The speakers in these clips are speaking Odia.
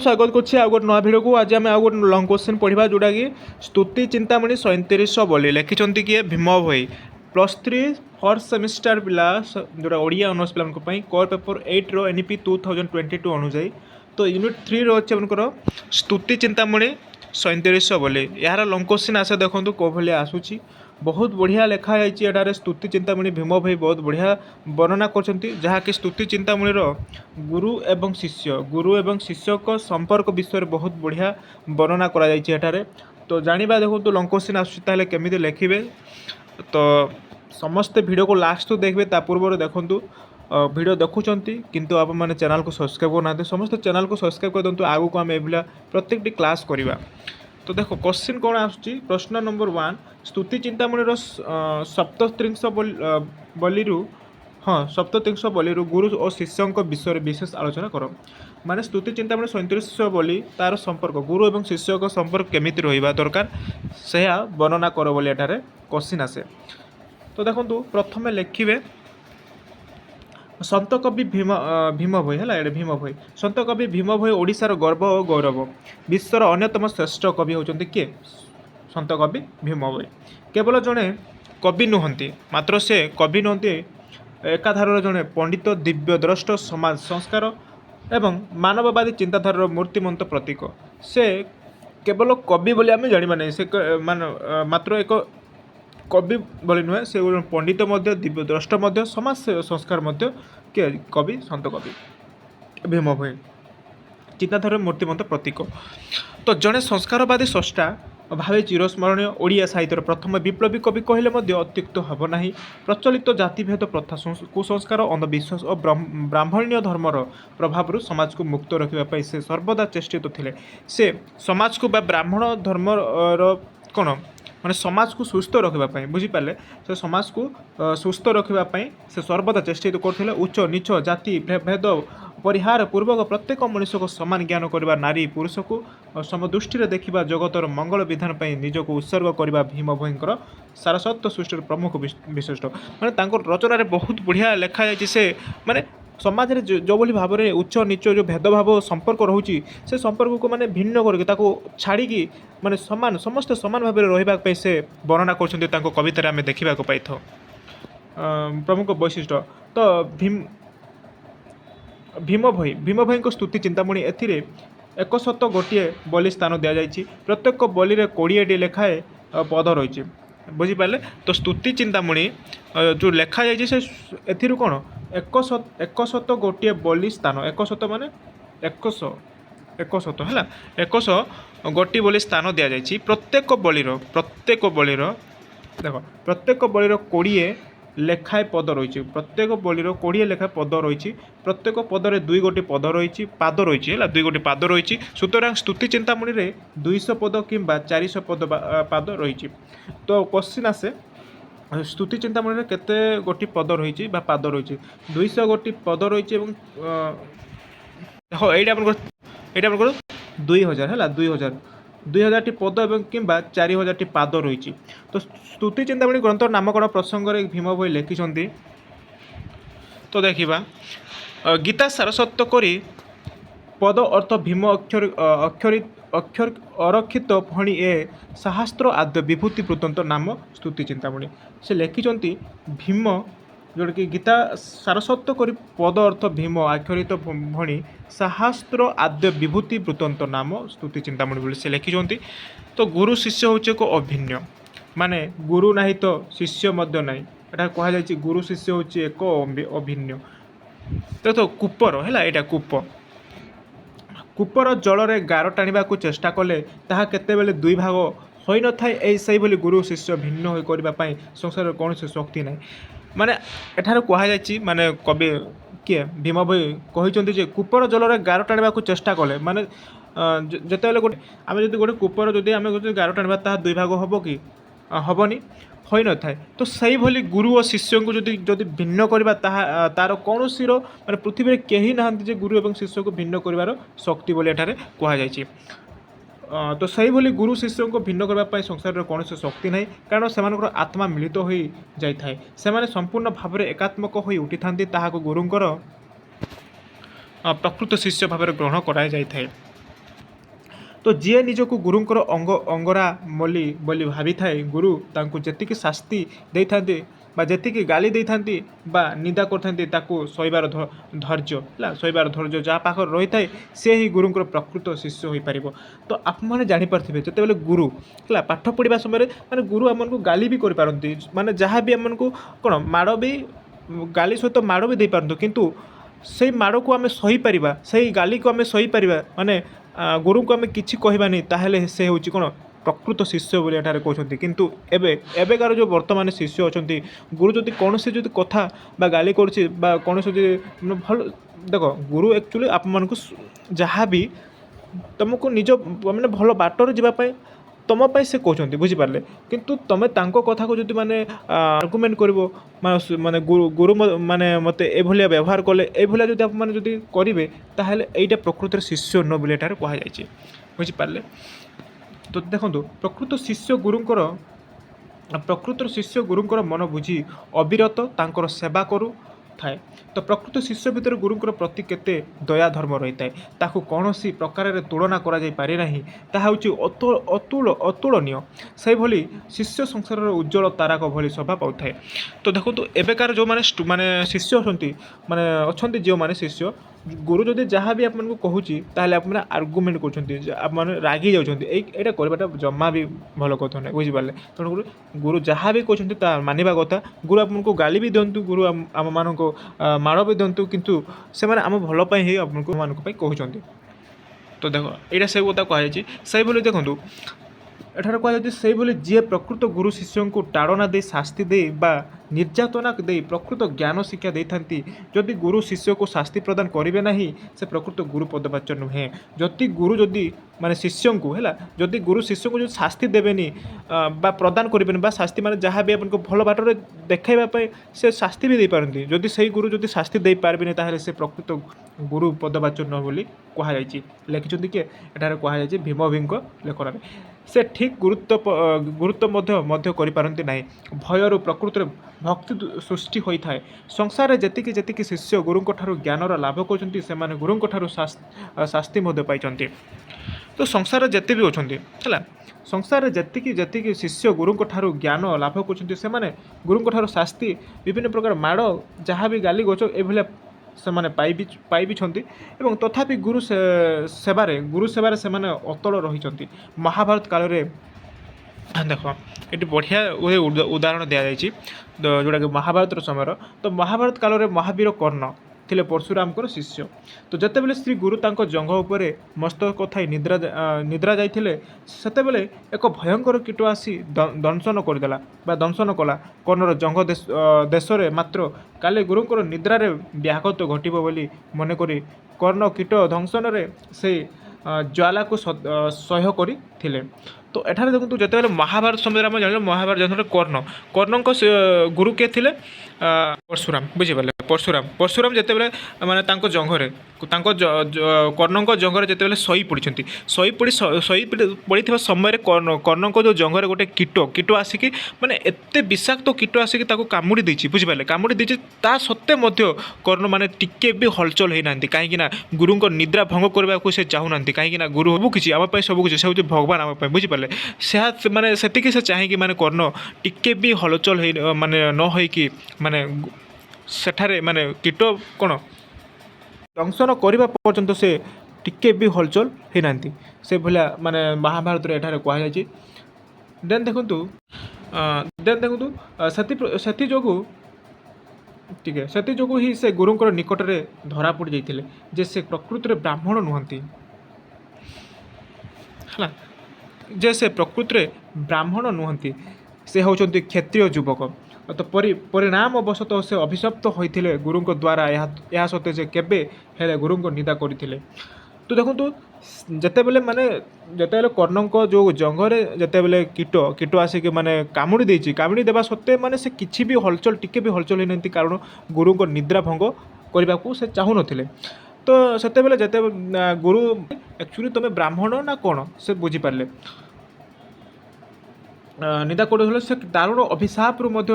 स्वागत करछि आ गोटे नया भिडियो को। आज आम आ गोटे लंग क्वेश्चन पढ़ा जोटा कि स्तुति चिंतामणि 3700 बोली लिखिं किए भीम भोई +3 फर्स्ट सेमिस्टर पिला जोटा ओडिया ऑनर्स पिला कोर पेपर 8 रो एनईपी 2022 अनुजाई तो यूनिट 3 रो अच्छे आपनकर स्तुति चिंतामणि 3700 बोली यार लंग क्वेश्चन आसे देखो कौ भाई आसूची बहुत बढ़िया लिखा है। स्तुति चिंतामणि भीम भाई बहुत बढ़िया वर्णना कर स्तुति चिंतामणि गुरु एवं शिष्य को संपर्क विषय बहुत बढ़िया वर्णना कर तो जानिबा देखो लंग क्वेश्चन आसुची केमिति लिखिबे तो समस्ते वीडियो को लास्ट तो देखबे ता पूर्व देखु वीडियो देखुंट किंतु आप मैंने चैनल को सब्सक्राइब करना समस्त चैनल को सब्सक्राइब कर दिंतु आगु को आम एभला प्रत्येक क्लास करवा। तो देखो क्वेश्चन कौन आसुची प्रश्न नंबर 1 स्तुति चिंतामणि सप्तत्रिंश बोली हाँ 3700 बोली गुरु और शिष्यों विषय विशेष आलोचना कर माने स्तुति चिंतामणि 3700 बोली तार संपर्क गुरु और शिष्य का संपर्क केमिति रहिबा दरकार से वर्णना कर बोली एठारे क्वेश्चन आसे। तो देखो प्रथम लिखिबे सन्त कवि भीम भोई है भीम भोई सन्त कवि भीम भोई ओडिशार गर्व और गौरव विश्वर अन्यतम श्रेष्ठ कवि होचंती किए सन्त कवि भीम भोई केवल जड़े कवि नुहंती मात्र से कवि नुहंती एकाधार जड़े पंडित दिव्य द्रष्ट समाज संस्कार एवं मानववादी चिंताधार मूर्तिमंत प्रतीक से केवल कवि बोली आम जाना नहीं से मात्र एक कवि बोली नुहे से पंडित दिव्य द्रष्ट समाज संस्कार के कवि सन्त कवि भीम भोई चिंताधार मूर्तिमंत प्रतीक तो जड़े संस्कारवादी स्रष्टा भावे चिरस्मरणीय ओडिया साहित्यर प्रथम विप्लवी कवि कहले अत्युक्त हेब ना प्रचलित जातिभेद प्रथा कुसंस्कार अंधविश्वास और ब्राह्मण्य धर्मर प्रभाव समाज को मुक्त रखापी से सर्वदा चेष्टित थे से समाज को ब्राह्मण धर्मर कौन माने समाज को सुस्थ रखापी बुझीपारे से समाज को सुस्थ रखापी से सर्वदा चेष्टित करते उच्च नीच जाति भेद परिहार पूर्वक प्रत्येक मनुष्य को समान ज्ञान करवा नारी पुरुष को समदृष्टि देखा जगतर मंगल विधान पर निजक उत्सर्ग करवा भीम भोईंकर सारस्वत सृष्टि प्रमुख विशिष्ट माने रचन बहुत बढ़िया लिखाई से माने समाज रे जो भली भाव में उच्च नीच जो भेदभाव संपर्क रोचे से संपर्क को माने भिन्न करके छाड़ी माने समान समस्त समान भाव में रही से वर्णना कर कवितार आम देखा पाई था प्रमुख वैशिष्ट्य। तो भीम भोई को स्तुति चिंतामणि एथिरे 100 गोटे बोली स्थान दि जाइए प्रत्येक बोली 20टी लेखाए पद रही बुझीपारे। तो स्तुति चिंतामणि जो लेखा जाइए से एथिरु कौन 100 गोटे बोली स्थान 100 माने 100 है 100 गोटी बोली स्थान दि जाइए प्रत्येक बोलीर देख प्रत्येक बोलीर 20 लेखाए पद रही प्रत्येक बोलीर 20 लेखाए पद रही प्रत्येक पदर 2 गोटी पद रही पाद रही है 2 गोटी पाद रही सुतरां स्तुति चिंतामणि 200 पद कि 400 पद पाद रही। तो क्वेश्चन आसे स्तुति चिंतामणि केते गोटी पद रही पाद रही 200 गोटी पद रही हाँ यहाँ 2000 है 2000 टी पद कि 4000 टी पाद रही। तो स्तुति चिंतामणि ग्रंथ नामकरण प्रसंग में भीम भोई लिखिं तो देखा गीता सारस्वत करी पद अर्थ भीम अक्षर अक्षर अरक्षित फणी ए शास्त्र आद्य विभूति वृत्तांत नाम स्तुति चिंतामणि से लिखिं भीम जोटा कि गीता सारस्वत करी पद अर्थ भीम आक्षरित भणी शास्त्र आद्य विभूति वृत्तांत नाम स्तुति चिंतामणि बोली से लिखिं। तो गुरु शिष्य हूँ एक अभिन्न माने गुरु नहीं तो शिष्य मध्य नहीं एटा कह जाए गुरु शिष्य हूँ एक अभिन्न। तो कूपर है यहाँ कूपर जल रे गार टाणा को चेष्टा कले ताहा केतेबेले 2 भाग हो न थाए से गुरु शिष्य भिन्न हो करने संसार कौन से शक्ति ना माने एठार कहुई माने कवि किए भीम भोई कहते कूपर जल रे गार टाणा को चेष्टा कले माने जिते गोटे आम जो गोटे कूपर जदि आम गार टाणा ता 2 भाग हम कि हेनी हो न थाए। तो सही भली गुरु और शिष्य को जदि भिन्न करवा तार कौन माने पृथ्वी में कहीं ना गुरु और शिष्य को भिन्न कर शक्ति बोली एठारे कहुई। तो सही भली गुरु शिष्य को भिन्न करने संसार कौन से शक्ति ना कारण से आत्मा मिलित हो जाए से संपूर्ण भाव में एकात्मक हो उठी था गुरुंकर प्रकृत शिष्य भाव ग्रहण कराई जाए। ତ ଯିଏ ନିଜକୁ ଗୁରୁଙ୍କର ଅଙ୍ଗରା ବୋଲି ଭାବିଥାଏ, ଗୁରୁ ତାଙ୍କୁ ଯେତିକି ଶାସ୍ତି ଦେଇଥାନ୍ତି ବା ଯେତିକି ଗାଳି ଦେଇଥାନ୍ତି ବା ନିନ୍ଦା କରିଥାନ୍ତି ତାକୁ ସହିବାର ଧୈର୍ଯ୍ୟ ହେଲା, ସହିବାର ଧୈର୍ଯ୍ୟ ଯାହା ପାଖରେ ରହିଥାଏ ସେ ହିଁ ଗୁରୁଙ୍କର ପ୍ରକୃତ ଶିଷ୍ୟ ହୋଇପାରିବ। ତ ଆପଣମାନେ ଜାଣିପାରୁଥିବେ ଯେତେବେଳେ ଗୁରୁ ହେଲା ପାଠ ପଢ଼ିବା ସମୟରେ ମାନେ ଗୁରୁ ଆମମାନଙ୍କୁ ଗାଳି ବି କରିପାରନ୍ତି, ମାନେ ଯାହା ବି ଆମମାନଙ୍କୁ କ'ଣ ମାଡ଼ ବି ଗାଳି ସହିତ ମାଡ଼ ବି ଦେଇପାରନ୍ତୁ, କିନ୍ତୁ ସେଇ ମାଡ଼କୁ ଆମେ ସହିପାରିବା, ସେଇ ଗାଳିକୁ ଆମେ ସହିପାରିବା, ମାନେ ଗୁରୁଙ୍କୁ ଆମେ କିଛି କହିବାନି, ତାହେଲେ ସେ ହେଉଛି କ'ଣ ପ୍ରକୃତ ଶିଷ୍ୟ ବୋଲି ଏଠାରେ କହୁଛନ୍ତି। କିନ୍ତୁ ଏବେକାର ଯେଉଁ ବର୍ତ୍ତମାନ ଶିଷ୍ୟ ଅଛନ୍ତି, ଗୁରୁ ଯଦି କୌଣସି ଯଦି କଥା ବା ଗାଳି କରୁଛି ବା କୌଣସି ଯଦି ଭଲ ଦେଖ, ଗୁରୁ ଆକ୍ଚୁଆଲି ଆପଣମାନଙ୍କୁ ଯାହା ବି ତୁମକୁ ନିଜ ମାନେ ଭଲ ବାଟରେ ଯିବା ପାଇଁ ତୁମ ପାଇଁ ସେ କହୁଛନ୍ତି, ବୁଝିପାରିଲେ। କିନ୍ତୁ ତୁମେ ତାଙ୍କ କଥାକୁ ଯଦି ମାନେ ଆର୍ଗୁମେଣ୍ଟ କରିବ, ମାନେ ଗୁରୁ ମାନେ ମୋତେ ଏଭଳିଆ ବ୍ୟବହାର କଲେ, ଏଭଳିଆ ଯଦି ଆପଣମାନେ ଯଦି କରିବେ, ତାହେଲେ ଏଇଟା ପ୍ରକୃତରେ ଶିଷ୍ୟ ନୁହଁ ବୋଲି ଏଠାରେ କୁହାଯାଇଛି, ବୁଝିପାରିଲେ। ତ ଦେଖନ୍ତୁ, ପ୍ରକୃତ ଶିଷ୍ୟ ଗୁରୁଙ୍କର ମନ ବୁଝି ଅବିରତ ତାଙ୍କର ସେବା କରୁଥାଏ। ତ ପ୍ରକୃତ ଶିଷ୍ୟ ଭିତରେ ଗୁରୁଙ୍କର ପ୍ରତି କେତେ ଦୟା ଧର୍ମ ରହିଥାଏ, ତାକୁ କୌଣସି ପ୍ରକାରରେ ତୁଳନା କରାଯାଇପାରେ ନାହିଁ। ତାହା ହେଉଛି ଅତୁଳନୀୟ। ସେହିଭଳି ଶିଷ୍ୟ ସଂସାରର ଉଜ୍ଜଳ ତାରକ ଭଳି ଶୋଭା ପାଉଥାଏ। ତ ଦେଖନ୍ତୁ, ଏବେକାର ଯେଉଁମାନେ ମାନେ ଶିଷ୍ୟ ଅଛନ୍ତି ଯେଉଁମାନେ ଶିଷ୍ୟ, ଗୁରୁ ଯଦି ଯାହା ବି ଆପଣଙ୍କୁ କହୁଛି ତାହେଲେ ଆପଣମାନେ ଆର୍ଗୁମେଣ୍ଟ କରୁଛନ୍ତି, ଆପଣମାନେ ରାଗି ଯାଉଛନ୍ତି। ଏଇଟା କରିବାଟା ଜମା ବି ଭଲ କଥା ନାହିଁ, ବୁଝିପାରିଲେ। ତେଣୁକରି ଗୁରୁ ଯାହା ବି କହୁଛନ୍ତି ତା ମାନିବା କଥା। ଗୁରୁ ଆପଣଙ୍କୁ ଗାଳି ବି ଦିଅନ୍ତୁ, ଗୁରୁ ଆମମାନଙ୍କୁ ମାଡ଼ ବି ଦିଅନ୍ତୁ, କିନ୍ତୁ ସେମାନେ ଆମ ଭଲ ପାଇଁ ହିଁ ମାନଙ୍କ ପାଇଁ କହୁଛନ୍ତି। ତ ଦେଖ, ଏଇଟା ସେଇ କଥା କୁହାଯାଇଛି। ସେଇଭଳି ଦେଖନ୍ତୁ, ଏଠାରେ କୁହାଯାଇଛି ସେହିଭଳି ଯିଏ ପ୍ରକୃତ ଗୁରୁ ଶିଷ୍ୟଙ୍କୁ ତାଡ଼ନା ଦେଇ ଶାସ୍ତି ଦେଇ ବା ନିର୍ଯାତନା ଦେଇ ପ୍ରକୃତ ଜ୍ଞାନ ଶିକ୍ଷା ଦେଇଥାନ୍ତି। ଯଦି ଗୁରୁ ଶିଷ୍ୟକୁ ଶାସ୍ତି ପ୍ରଦାନ କରିବେ ନାହିଁ, ସେ ପ୍ରକୃତ ଗୁରୁ ପଦବାଚ୍ୟ ନୁହେଁ। ଯଦି ମାନେ ଶିଷ୍ୟଙ୍କୁ ହେଲା, ଯଦି ଗୁରୁ ଶିଷ୍ୟଙ୍କୁ ଯଦି ଶାସ୍ତି ଦେବେନି ବା ପ୍ରଦାନ କରିବେନି, ବା ଶାସ୍ତି ମାନେ ଯାହା ବି ଆପଣଙ୍କୁ ଭଲ ବାଟରେ ଦେଖାଇବା ପାଇଁ ସେ ଶାସ୍ତି ବି ଦେଇପାରନ୍ତି, ଯଦି ସେଇ ଗୁରୁ ଯଦି ଶାସ୍ତି ଦେଇପାରିବେନି, ତାହେଲେ ସେ ପ୍ରକୃତ ଗୁରୁ ପଦବାଚ୍ୟ ନୁହଁ ବୋଲି କୁହାଯାଇଛି। ଲେଖିଛନ୍ତି କିଏ? ଏଠାରେ କୁହାଯାଇଛି ଭୀମ ଭୋଇଙ୍କ ଲେଖନରେ। ସେ ଠିକ୍ ଗୁରୁତ୍ୱ ମଧ୍ୟ କରିପାରନ୍ତି ନାହିଁ। ଭୟରୁ ପ୍ରକୃତରେ ଭକ୍ତି ସୃଷ୍ଟି ହୋଇଥାଏ। ସଂସାରରେ ଯେତିକି ଶିଷ୍ୟ ଗୁରୁଙ୍କ ଠାରୁ ଜ୍ଞାନର ଲାଭ କରୁଛନ୍ତି, ସେମାନେ ଗୁରୁଙ୍କ ଠାରୁ ଶାସ୍ତି ମଧ୍ୟ ପାଇଛନ୍ତି। ତ ସଂସାରରେ ଯେତେ ବି ଅଛନ୍ତି ହେଲା, ସଂସାରରେ ଯେତିକି ଶିଷ୍ୟ ଗୁରୁଙ୍କ ଠାରୁ ଜ୍ଞାନ ଲାଭ କରୁଛନ୍ତି, ସେମାନେ ଗୁରୁଙ୍କ ଠାରୁ ଶାସ୍ତି, ବିଭିନ୍ନ ପ୍ରକାର ମାଡ଼, ଯାହା ବି ଗାଲି ଗଛ ଏଭଳିଆ ସେମାନେ ପାଇବିଛନ୍ତି। ଏବଂ ତଥାପି ଗୁରୁ ସେବାରେ ସେମାନେ ଅତଳ ରହିଛନ୍ତି। ମହାଭାରତ କାଳରେ ଦେଖ, ଏଠି ବଢ଼ିଆ ଉଦାହରଣ ଦିଆଯାଇଛି, ଯେଉଁଟାକି ମହାଭାରତର ସମୟର। ତ ମହାଭାରତ କାଳରେ ମହାବୀର କର୍ଣ୍ଣ ଥିଲେ ପରଶୁରାମଙ୍କର ଶିଷ୍ୟ। ତ ଯେତେବେଳେ ଶ୍ରୀ ଗୁରୁ ତାଙ୍କ ଜଙ୍ଘ ଉପରେ ମସ୍ତକ ଥାଇ ନିଦ୍ରା ଯାଇଥିଲେ, ସେତେବେଳେ ଏକ ଭୟଙ୍କର କୀଟ ଆସି ଦଂଶନ କଲା କର୍ଣ୍ଣର ଜଙ୍ଘ ଦେଶରେ। ମାତ୍ର କାଳେ ଗୁରୁଙ୍କର ନିଦ୍ରାରେ ବ୍ୟାଘାତ ଘଟିବ ବୋଲି ମନେକରି କର୍ଣ୍ଣ କୀଟ ଦଂଶନରେ ସେ ଜ୍ୱାଳାକୁ ସହ୍ୟ କରିଥିଲେ। ତ ଏଠାରେ ଦେଖନ୍ତୁ, ଯେତେବେଳେ ମହାଭାରତ ସମୟରେ ଆମେ ଜାଣିଲେ, ମହାଭାରତ ସମୟରେ କର୍ଣ୍ଣଙ୍କ ଗୁରୁ କିଏ ଥିଲେ? ପରଶୁରାମ, ବୁଝିପାରିଲେ। ପରଶୁରାମ ଯେତେବେଳେ ମାନେ ତାଙ୍କ କର୍ଣ୍ଣଙ୍କ ଜଙ୍ଘରେ ଯେତେବେଳେ ଶୋଇ ପଡ଼ିଥିବା ସମୟରେ କର୍ଣ୍ଣଙ୍କ ଯେଉଁ ଜଙ୍ଘରେ ଗୋଟେ କୀଟ ଆସିକି, ମାନେ ଏତେ ବିଷାକ୍ତ କୀଟ ଆସିକି ତାକୁ କାମୁଡ଼ି ଦେଇଛି, ବୁଝିପାରିଲେ। କାମୁଡ଼ି ଦେଇଛି, ତା ସତ୍ତ୍ୱେ ମଧ୍ୟ କର୍ଣ୍ଣ ମାନେ ଟିକେ ବି ହଲଚଲ ହେଇନାହାନ୍ତି। କାହିଁକିନା ଗୁରୁଙ୍କ ନିଦ୍ରା ଭଙ୍ଗ କରିବାକୁ ସେ ଚାହୁଁନାହାନ୍ତି। କାହିଁକିନା ଗୁରୁ ସବୁକିଛି ଆମ ପାଇଁ, ସବୁକିଛି ସେ ହେଉଛି ଭଗବାନ ଆମ ପାଇଁ, ବୁଝିପାରିଲେ। ମାନେ ସେତିକି ସେ ଚାହିଁକି ମାନେ କର୍ଣ୍ଣ ଟିକେ ବି ହଲଚଲ ମାନେ ନ ହୋଇକି, ମାନେ ସେଠାରେ ମାନେ କୀଟ କ'ଣ ଦଂଶନ କରିବା ପର୍ଯ୍ୟନ୍ତ ସେ ଟିକେ ବି ହଲଚଲ ହେଇନାହାନ୍ତି। ସେଭଳିଆ ମାନେ ମହାଭାରତରେ ଏଠାରେ କୁହାଯାଇଛି। ଦେନ୍ ଦେଖନ୍ତୁ, ସେଥିଯୋଗୁଁ ହିଁ ସେ ଗୁରୁଙ୍କର ନିକଟରେ ଧରା ପଡ଼ି ଯାଇଥିଲେ ଯେ ସେ ପ୍ରକୃତରେ ବ୍ରାହ୍ମଣ ନୁହନ୍ତି ହେଲା, ସେ ହେଉଛନ୍ତି କ୍ଷତ୍ରିୟ ଯୁବକ। ତ ପରିଣାମ ବଶତଃ ସେ ଅଭିଶପ୍ତ ହୋଇଥିଲେ ଗୁରୁଙ୍କ ଦ୍ୱାରା। ଏହା ସତ୍ତ୍ୱେ ସେ କେବେ ହେଲେ ଗୁରୁଙ୍କ ନିନ୍ଦା କରିଥିଲେ। ତ ଦେଖନ୍ତୁ, ଯେତେବେଳେ କର୍ଣ୍ଣଙ୍କ ଯେଉଁ ଜଙ୍ଘରେ ଯେତେବେଳେ କୀଟ ଆସିକି ମାନେ କାମୁଡ଼ି ଦେବା ସତ୍ତ୍ୱେ ମାନେ ସେ କିଛି ବି ଟିକେ ବି ହଲଚଲ ହେଇନାହାନ୍ତି, କାରଣ ଗୁରୁଙ୍କ ନିଦ୍ରା ଭଙ୍ଗ କରିବାକୁ ସେ ଚାହୁଁନଥିଲେ। ତ ସେତେବେଳେ ଗୁରୁ ଆକ୍ଚୁଆଲି ତୁମେ ବ୍ରାହ୍ମଣ ନା କ'ଣ ସେ ବୁଝିପାରିଲେ। ନିନ୍ଦା କରୁଥିଲେ ସେ ଦାରୁଣ ଅଭିଶାପରୁ ମଧ୍ୟ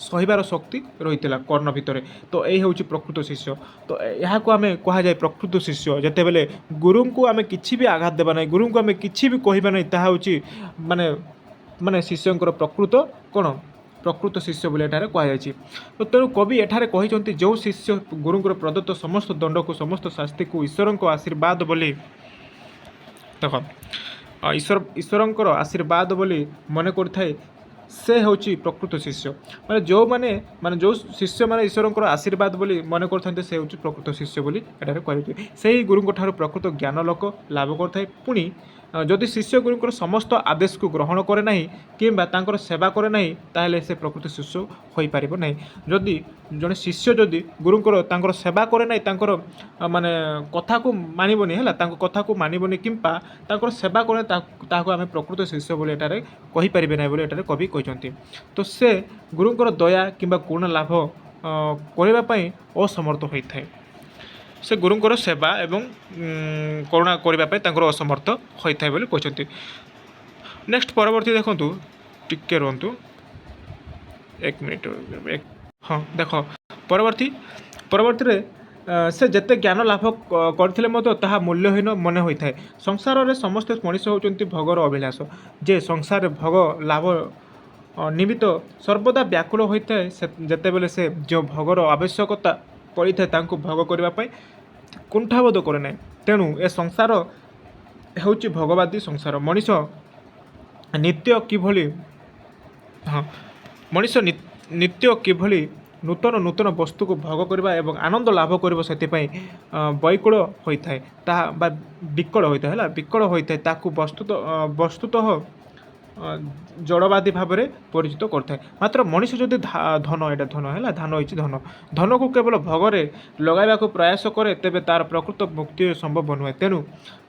ସହିବାର ଶକ୍ତି ରହିଥିଲା କର୍ଣ୍ଣ ଭିତରେ। ତ ଏଇ ହେଉଛି ପ୍ରକୃତ ଶିଷ୍ୟ। ତ ଏହାକୁ ଆମେ କୁହାଯାଏ ପ୍ରକୃତ ଶିଷ୍ୟ। ଯେତେବେଳେ ଗୁରୁଙ୍କୁ ଆମେ କିଛି ବି ଆଘାତ ଦେବା ନାହିଁ, ଗୁରୁଙ୍କୁ ଆମେ କିଛି ବି କହିବା ନାହିଁ, ତାହା ହେଉଛି ମାନେ ମାନେ ଶିଷ୍ୟଙ୍କର ପ୍ରକୃତ କ'ଣ ପ୍ରକୃତ ଶିଷ୍ୟ ବୋଲି ଏଠାରେ କୁହାଯାଇଛି। ତ ତେଣୁ କବି ଏଠାରେ କହିଛନ୍ତି ଯେଉଁ ଶିଷ୍ୟ ଗୁରୁଙ୍କର ପ୍ରଦତ୍ତ ସମସ୍ତ ଦଣ୍ଡକୁ ସମସ୍ତ ଶାସ୍ତିକୁ ଈଶ୍ୱରଙ୍କ ଆଶୀର୍ବାଦ ବୋଲି ଦେଖ ଈଶ୍ୱରଙ୍କର ଆଶୀର୍ବାଦ ବୋଲି ମନେ କରିଥାଏ, ସେ ହେଉଛି ପ୍ରକୃତ ଶିଷ୍ୟ। ମାନେ ଯେଉଁମାନେ ମାନେ ଯେଉଁ ଶିଷ୍ୟମାନେ ଈଶ୍ୱରଙ୍କର ଆଶୀର୍ବାଦ ବୋଲି ମନେ କରିଥାନ୍ତି ସେ ହେଉଛି ପ୍ରକୃତ ଶିଷ୍ୟ ବୋଲି ଏଠାରେ କୁହାଯାଇଛି। ସେହି ଗୁରୁଙ୍କ ଠାରୁ ପ୍ରକୃତ ଜ୍ଞାନ ଲୋକ ଲାଭ କରିଥାଏ। ପୁଣି ଯଦି ଶିଷ୍ୟ ଗୁରୁଙ୍କର ସମସ୍ତ ଆଦେଶକୁ ଗ୍ରହଣ କରେ ନାହିଁ କିମ୍ବା ତାଙ୍କର ସେବା କରେ ନାହିଁ, ତାହେଲେ ସେ ପ୍ରକୃତ ଶିଷ୍ୟ ହୋଇପାରିବ ନାହିଁ। ଯଦି ଜଣେ ଶିଷ୍ୟ ଯଦି ଗୁରୁଙ୍କର ତାଙ୍କର ସେବା କରେ ନାହିଁ, ତାଙ୍କର ମାନେ କଥାକୁ ମାନିବନି ହେଲା, ତାଙ୍କ କଥାକୁ ମାନିବନି କିମ୍ବା ତାଙ୍କର ସେବା କରେ, ତାହାକୁ ଆମେ ପ୍ରକୃତ ଶିଷ୍ୟ ବୋଲି ଏଠାରେ କହିପାରିବେ ନାହିଁ ବୋଲି ଏଠାରେ କବି କହିଛନ୍ତି। ତ ସେ ଗୁରୁଙ୍କର ଦୟା କିମ୍ବା କରୁଣା ଲାଭ କରିବା ପାଇଁ ଅସମର୍ଥ ହୋଇଥାଏ। ସେ ଗୁରୁଙ୍କର ସେବା ଏବଂ କରୁଣା କରିବା ପାଇଁ ତାଙ୍କର ଅସମର୍ଥ ହୋଇଥାଏ ବୋଲି କହିଛନ୍ତି। ନେକ୍ସଟ ପରବର୍ତ୍ତୀ ଦେଖନ୍ତୁ, ଟିକେ ରୁହନ୍ତୁ 1 ମିନିଟ୍। ହଁ ଦେଖ ପରବର୍ତ୍ତୀରେ ସେ ଯେତେ ଜ୍ଞାନ ଲାଭ କରିଥିଲେ ମଧ୍ୟ ତାହା ମୂଲ୍ୟହୀନ ମନେ ହୋଇଥାଏ। ସଂସାରରେ ସମସ୍ତେ ମଣିଷ ହେଉଛନ୍ତି ଭୋଗର ଅଭିଳାଷ। ଯେ ସଂସାରରେ ଭୋଗ ଲାଭ ନିମିତ୍ତ ସର୍ବଦା ବ୍ୟାକୁଳ ହୋଇଥାଏ, ଯେତେବେଳେ ସେ ଯେଉଁ ଭୋଗର ଆବଶ୍ୟକତା ପଡ଼ିଥାଏ ତାଙ୍କୁ ଭୋଗ କରିବା ପାଇଁ କୁଣ୍ଠାବୋଧ କରେ ନାହିଁ। ତେଣୁ ଏ ସଂସାର ହେଉଛି ଭୋଗବାଦୀ ସଂସାର। ମଣିଷ ନିତ୍ୟ କିଭଳି ନୂତନ ବସ୍ତୁକୁ ଭୋଗ କରିବା ଏବଂ ଆନନ୍ଦ ଲାଭ କରିବ, ସେଥିପାଇଁ ବୈକୁଳ ହୋଇଥାଏ, ତାହା ବା ବିକଳ ହୋଇଥାଏ ହେଲା, ବିକଳ ହୋଇଥାଏ। ତାକୁ ବସ୍ତୁତଃ ଜଡ଼ବାଦୀ ଭାବରେ ପରିଚିତ କରିଥାଏ। ମାତ୍ର ମଣିଷ ଯଦି ଧନକୁ କେବଳ ଭୋଗରେ ଲଗାଇବାକୁ ପ୍ରୟାସ କରେ, ତେବେ ତାର ପ୍ରକୃତ ମୁକ୍ତି ସମ୍ଭବ ନୁହେଁ। ତେଣୁ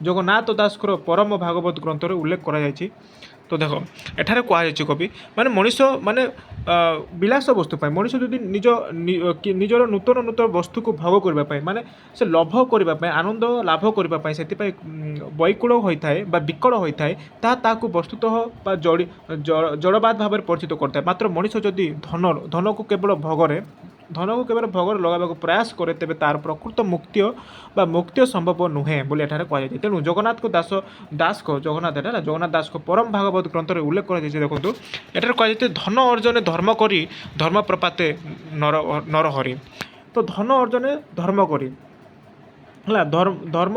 ଜଗନ୍ନାଥ ଦାସଙ୍କର ପରମ ଭାଗବତ ଗ୍ରନ୍ଥରେ ଉଲ୍ଲେଖ କରାଯାଇଛି। ତ ଦେଖ ଏଠାରେ କୁହାଯାଇଛି କବି ମାନେ ମଣିଷ ମାନେ ବିଳାସ ବସ୍ତୁ ପାଇଁ ମଣିଷ ଯଦି ନିଜର ନୂତନ ବସ୍ତୁକୁ ଭୋଗ କରିବା ପାଇଁ ମାନେ ସେ ଲୋଭ କରିବା ପାଇଁ ଆନନ୍ଦ ଲାଭ କରିବା ପାଇଁ ସେଥିପାଇଁ ବୈକୁଳ ହୋଇଥାଏ ବା ବିକଳ ହୋଇଥାଏ, ତାହାକୁ ବସ୍ତୁତଃ ବା ଜଡ଼ବାଦ ଭାବରେ ପରିଚିତ କରିଥାଏ। ମାତ୍ର ମଣିଷ ଯଦି ଧନକୁ କେବଳ ଭୋଗରେ ଲଗାଇବାକୁ ପ୍ରୟାସ କରେ, ତେବେ ତାର ପ୍ରକୃତ ମୁକ୍ତି ସମ୍ଭବ ନୁହେଁ ବୋଲି ଏଠାରେ କୁହାଯାଇଛି। ତେଣୁ ଜଗନ୍ନାଥ ଦାସଙ୍କ ପରମ ଭାଗବତ ଗ୍ରନ୍ଥରେ ଉଲ୍ଲେଖ କରାଯାଇଛି। ଦେଖନ୍ତୁ ଏଠାରେ କୁହାଯାଇଛି ଧନ ଅର୍ଜନେ ଧର୍ମ କରି ଧର୍ମ ପ୍ରପାତେ ନରହରି। ତ ଧନ ଅର୍ଜନେ ଧର୍ମ କରି ହେଲା, ଧର୍ମ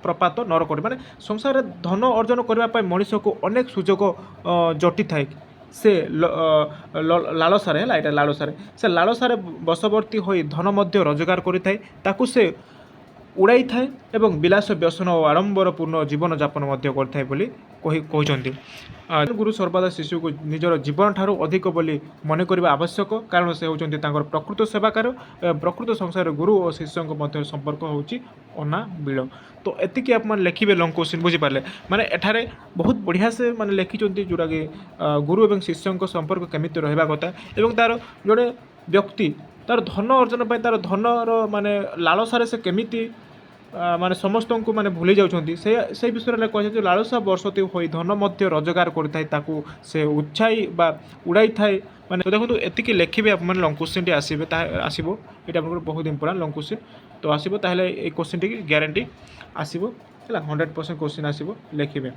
ପ୍ରପାତ ନର କରି ମାନେ ସଂସାରରେ ଧନ ଅର୍ଜନ କରିବା ପାଇଁ ମଣିଷକୁ ଅନେକ ସୁଯୋଗ ଜଟିଥାଏ। ସେ ଲାଳସାରେ ହେଲା, ଏଇଟା ଲାଳସାରେ ବଶବର୍ତ୍ତୀ ହୋଇ ଧନ ମଧ୍ୟ ରୋଜଗାର କରିଥାଏ, ତାକୁ ସେ ଉଡ଼ାଇଥାଏ ଏବଂ ବିଳାସ ବ୍ୟସନ ଓ ଆଡ଼ମ୍ବରପୂର୍ଣ୍ଣ ଜୀବନଯାପନ ମଧ୍ୟ କରିଥାଏ ବୋଲି କହିଛନ୍ତି। ଗୁରୁ ସର୍ବଦା ଶିଶୁକୁ ନିଜର ଜୀବନଠାରୁ ଅଧିକ ବୋଲି ମନେ କରିବା ଆବଶ୍ୟକ, କାରଣ ସେ ହେଉଛନ୍ତି ତାଙ୍କର ପ୍ରକୃତ ସେବାକାର। ପ୍ରକୃତ ସଂସାରରେ ଗୁରୁ ଓ ଶିଷ୍ୟଙ୍କ ମଧ୍ୟରେ ସମ୍ପର୍କ ହେଉଛି ଅନାବିଳ। ତ ଏତିକି ଆପଣମାନେ ଲେଖିବେ ଲଙ୍ଗ କୋଶ୍ଚିନ୍, ବୁଝିପାରିଲେ। ମାନେ ଏଠାରେ ବହୁତ ବଢ଼ିଆ ସେ ମାନେ ଲେଖିଛନ୍ତି, ଯେଉଁଟାକି ଗୁରୁ ଏବଂ ଶିଷ୍ୟଙ୍କ ସମ୍ପର୍କ କେମିତି ରହିବା କଥା ଏବଂ ତାର ଜଣେ ବ୍ୟକ୍ତି ତାର ଧନ ଅର୍ଜନ ପାଇଁ ତାର ଧନର ମାନେ ଲାଳସାରେ ସେ କେମିତି ମାନେ ସମସ୍ତଙ୍କୁ ମାନେ ଭୁଲି ଯାଉଛନ୍ତି, ସେଇ ବିଷୟରେ କୁହାଯାଇଛି। ଲାଳସା ବର୍ଷତି ହୋଇ ଧନ ମଧ୍ୟ ରୋଜଗାର କରିଥାଏ, ତାକୁ ସେ ଉତ୍ସାହୀ ବା ଉଡ଼ାଇଥାଏ। ମାନେ ଦେଖନ୍ତୁ ଏତିକି ଲେଖିବେ ଆପଣମାନେ, ଲଙ୍ଗ କୋଶ୍ଚିନ୍ଟି ଆସିବ। ଏଇଟା ଆପଣଙ୍କର ବହୁତ ଇମ୍ପୋର୍ଟାଣ୍ଟ ଲଙ୍ଗ କୋଶ୍ଚିନ୍ ତ ଆସିବ। ତାହେଲେ ଏଇ କୋଶ୍ଚିନ୍ଟିକି ଗ୍ୟାରେଣ୍ଟି ଆସିବ ହେଲା, 100% କୋଶ୍ଚିନ୍ ଆସିବ, ଲେଖିବେ,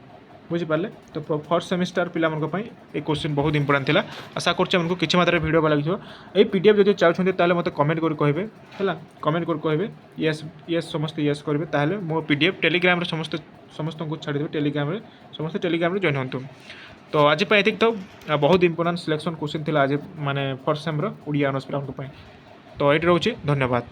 ବୁଝିପାରିଲେ। ତ ଫର୍ଷ୍ଟ ସେମିଷ୍ଟାର ପିଲାମାନଙ୍କ ପାଇଁ এই କୋଶ୍ଚିନ୍ ବହୁତ ଇମ୍ପୋର୍ଟାଣ୍ଟ ଥିଲା। ଆଶା କରୁଛି ଆମକୁ କିଛି ମାତ୍ରାରେ ଭିଡ଼ିଓ ଭଲ ଲାଗିଥିବ। এই PDF ଯଦି ଚାହୁଁଛନ୍ତି ତାହେଲେ ମୋତେ କମେଣ୍ଟ କରି କହିବେ ହେଲା, କମେଣ୍ଟ କରି କହିବେ ୟେସ୍ ସମସ୍ତେ ୟେସ୍ କରିବେ, ତାହେଲେ ମୋ PDF ଟେଲିଗ୍ରାମରେ ସମସ୍ତଙ୍କୁ ଛାଡ଼ିଦେବେ। ସମସ୍ତେ ଟେଲିଗ୍ରାମରେ ଜଏନ୍ ହୁଅନ୍ତୁ। ତ ଆଜି ପାଇଁ ଏତିକି ଥାଉ। ବହୁତ ଇମ୍ପୋର୍ଟାଣ୍ଟ ସିଲେକ୍ସନ୍ କୋଶ୍ଚିନ୍ ଥିଲା ଆଜି ମାନେ ଫର୍ଷ୍ଟ ସେମ୍ର ଓଡ଼ିଆ ଅନର୍ସ ପିଲାଙ୍କ ପାଇଁ। ତ ଏଇଠି ରହୁଛି, ଧନ୍ୟବାଦ।